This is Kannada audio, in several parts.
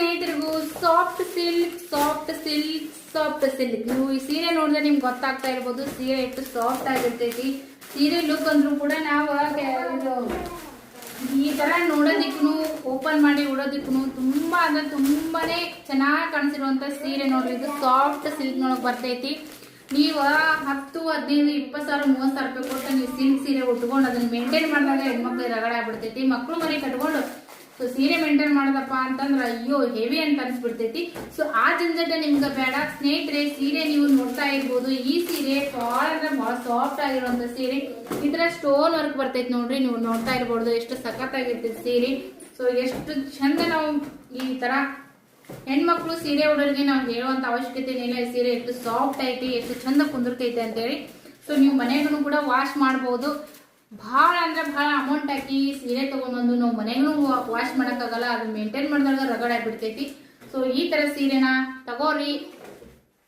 ಸ್ನೇಹಿತರಿಗೂ ಸಾಫ್ಟ್ ಸಿಲ್ಕ್ ನೀವು ಈ ಸೀರೆ ನೋಡಿದ್ರೆ ನಿಮ್ಗೆ ಗೊತ್ತಾಗ್ತಾ ಇರ್ಬೋದು ಸೀರೆ ಎಷ್ಟು ಸಾಫ್ಟ್ ಆಗಿರ್ತೈತಿ. ಸೀರೆ ಲುಕ್ ಅಂದ್ರೂ ಕೂಡ ನಾವು ಈ ತರ ನೋಡೋದಿಕ್ಕೂ ಓಪನ್ ಮಾಡಿ ಉಡೋದಿಕ್ಕೂ ತುಂಬಾ ಅಂದ್ರೆ ತುಂಬಾನೇ ಚೆನ್ನಾಗಿ ಕಾಣಿಸಿರುವಂತ ಸೀರೆ ನೋಡ್ರಿ. ಇದು ಸಾಫ್ಟ್ ಸಿಲ್ಕ್ ನೊಳಗೆ ಬರ್ತೈತಿ. ನೀವು 10, 15, 20 ಸಾವಿರ 30 ಸಾವಿರ ರೂಪಾಯಿ ಕೊಟ್ಟು ನೀವು ಸಿಲ್ಕ್ ಸೀರೆ ಉಟ್ಕೊಂಡು ಅದನ್ನ ಮೇಂಟೈನ್ ಮಾಡಿದಾಗ ಹೆಣ್ಮಕ್ಳು ರಗಡೆ ಆಗ್ಬಿಡ್ತೈತಿ. ಮಕ್ಳು ಮರಿ ಕಟ್ಕೊಂಡು ಸೊ ಸೀರೆ ಮೇಂಟೈನ್ ಮಾಡೋದಪ್ಪ ಅಂತಂದ್ರೆ ಅಯ್ಯೋ ಹೆವಿ ಅಂತ ಅನ್ಸ್ಬಿಡ್ತೈತಿ. ಸೊ ಆ ಜಂಜಟ ನಿಮ್ಗೆ ಬೇಡ ಸ್ನೇಹಿತರೆ. ಸೀರೆ ನೀವು ನೋಡ್ತಾ ಇರ್ಬೋದು. ಈ ಸೀರೆ ಬಹಳ ಅಂದ್ರೆ ಬಹಳ ಸಾಫ್ಟ್ ಆಗಿರುವಂತ ಸೀರೆ. ಇದರ ಸ್ಟೋನ್ ವರ್ಕ್ ಬರ್ತೈತಿ ನೋಡ್ರಿ. ನೀವು ನೋಡ್ತಾ ಇರ್ಬೋದು ಎಷ್ಟು ಸಖತ್ತಾಗಿರ್ತೈತಿ ಸೀರೆ. ಸೊ ಎಷ್ಟು ಚಂದ ನಾವು ಈ ತರ ಹೆಣ್ಮಕ್ಳು ಸೀರೆ ಉಡೋರಿಗೆ ನಾವು ಹೇಳುವಂತ ಅವಶ್ಯಕತೆ ಇಲ್ಲ. ಈ ಸೀರೆ ಎಷ್ಟು ಸಾಫ್ಟ್ ಐತಿ, ಎಷ್ಟು ಚಂದ ಕುಂದಿರ್ತೈತಿ ಅಂತೇಳಿ. ಸೊ ನೀವು ಮನೆಗೂ ಕೂಡ ವಾಶ್ ಮಾಡಬಹುದು. ಭಾಳ ಅಂದ್ರೆ ಭಾಳ ಅಮೌಂಟ್ ಹಾಕಿ ಸೀರೆ ತಗೊಂಡ್ಬಂದು ನಾವು ಮನೆಗೂ ವಾಶ್ ಮಾಡೋಕ್ಕಾಗಲ್ಲ. ಅದು ಮೇಂಟೈನ್ ಮಾಡಿದಾಗ ರಗಡೆ ಆಗ್ಬಿಡ್ತೈತಿ. ಸೊ ಈ ತರ ಸೀರೆನ ತಗೋರಿ,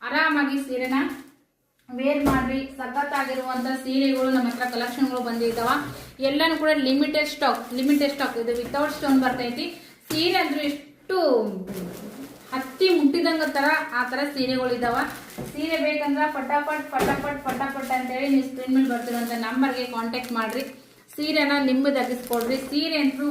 ಆರಾಮಾಗಿ ಸೀರೆನ ವೇರ್ ಮಾಡ್ರಿ. ಸಖತ್ತಾಗಿರುವಂತ ಸೀರೆಗಳು ನಮ್ಮ ಹತ್ರ ಕಲೆಕ್ಷನ್ಗಳು ಬಂದಿದ್ದಾವ. ಎಲ್ಲಾನು ಕೂಡ ಲಿಮಿಟೆಡ್ ಸ್ಟಾಕ್ ಇದು ವಿತೌಟ್ ಸ್ಟೋನ್ ಬರ್ತೈತಿ. ಸೀರೆ ಅಂದ್ರೆ ಎಷ್ಟು ಹತ್ತಿ ಮುಟ್ಟಿದಂಗ ತರ ಆ ತರ ಸೀರೆಗಳು ಇದಾವ. ಸೀರೆ ಬೇಕಂದ್ರ ಫಟಾಫಟ್ ಅಂತೇಳಿ ನೀವು ಸ್ಕ್ರೀನ್ ಮೇಲೆ ಬರ್ತಿರುವಂತ ನಂಬರ್ಗೆ ಕಾಂಟ್ಯಾಕ್ಟ್ ಮಾಡ್ರಿ. ಸೀರೆನ ನಿಮ್ಮದಾಗಿಸ್ಕೊಡ್ರಿ. ಸೀರೆ ಅಂತೂ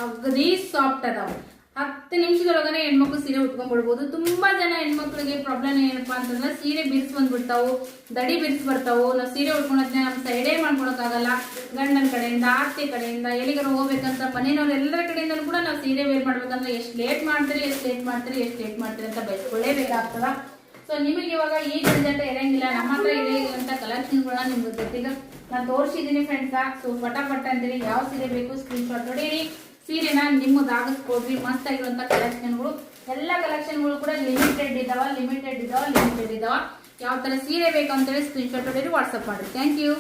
ಅಗದಿ ಸಾಫ್ಟ್ ಅದಾವ. 10 ನಿಮಿಷದೊಳಗನೆ ಹೆಣ್ಮಕ್ಳು ಸೀರೆ ಉಟ್ಕೊಂಡ್ಬಿಡ್ಬೋದು. ತುಂಬಾ ಜನ ಹೆಣ್ಮಕ್ಳಿಗೆ ಪ್ರಾಬ್ಲಮ್ ಏನಪ್ಪಾ ಅಂತಂದ್ರೆ ಸೀರೆ ಬಿರ್ಸ್ ಬಂದ್ಬಿಡ್ತಾವು, ದಡಿ ಬಿರ್ಸ್ ಬರ್ತಾವು. ನಾವು ಸೀರೆ ಉಟ್ಕೊಂಡ್ರೆ ನಮ್ಮ ಸೈಡೇ ಮಾಡ್ಕೊಳಕ್ಕಾಗಲ್ಲ. ಗಂಡನ ಕಡೆಯಿಂದ, ಅತ್ತೆ ಕಡೆಯಿಂದ, ಎಲ್ಲಿಗಾರ ಹೋಗ್ಬೇಕಂತ ಮನೆಯವ್ರು ಎಲ್ಲರ ಕಡೆಯಿಂದ ಕೂಡ ನಾವು ಸೀರೆ ವೇರ್ ಮಾಡ್ಬೇಕಂದ್ರೆ ಎಷ್ಟು ಲೇಟ್ ಮಾಡ್ತೀರಿ ಅಂತ ಬಯಸ್ಕೊಳ್ಳೇಬೇಕಾಗ್ತದ. ಸೊ ನಿಮಗೆ ಇವಾಗ ಈ ಜಂಜಾಟ ಇರಂಗಿಲ್ಲ. ನಮ್ಮ ಹತ್ರ ಇರುವಂತ ಕಲೆಕ್ಷನ್ಗಳನ್ನ ನಿಮ್ಗೆ ಜೊತೆಗೆ ನಾನು ತೋರಿಸಿದೀನಿ ಫ್ರೆಂಡ್ಸ. ಸೊ ಫಟಾಫಟ್ ಅಂತೇಳಿ ಯಾವ ಸೀರೆ ಬೇಕು ಸ್ಕ್ರೀನ್ ಶಾಟ್ ಹೊಡೀರಿ. ಸೀರೆನ ನಿಮ್ಮದಾಗಿಸ್ಕೊಡ್ರಿ. ಮಸ್ತ್ ಆಗಿರುವಂತ ಕಲೆಕ್ಷನ್ಗಳು. ಎಲ್ಲ ಕಲೆಕ್ಷನ್ಗಳು ಕೂಡ ಲಿಮಿಟೆಡ್ ಇದಾವ. ಯಾವ ತರ ಸೀರೆ ಬೇಕು ಅಂತೇಳಿ ಸ್ಕ್ರೀನ್ ಶಾಟ್ ಹೊಡೀರಿ, ವಾಟ್ಸ್ಆಪ್ ಮಾಡ್ರಿ. Thank you.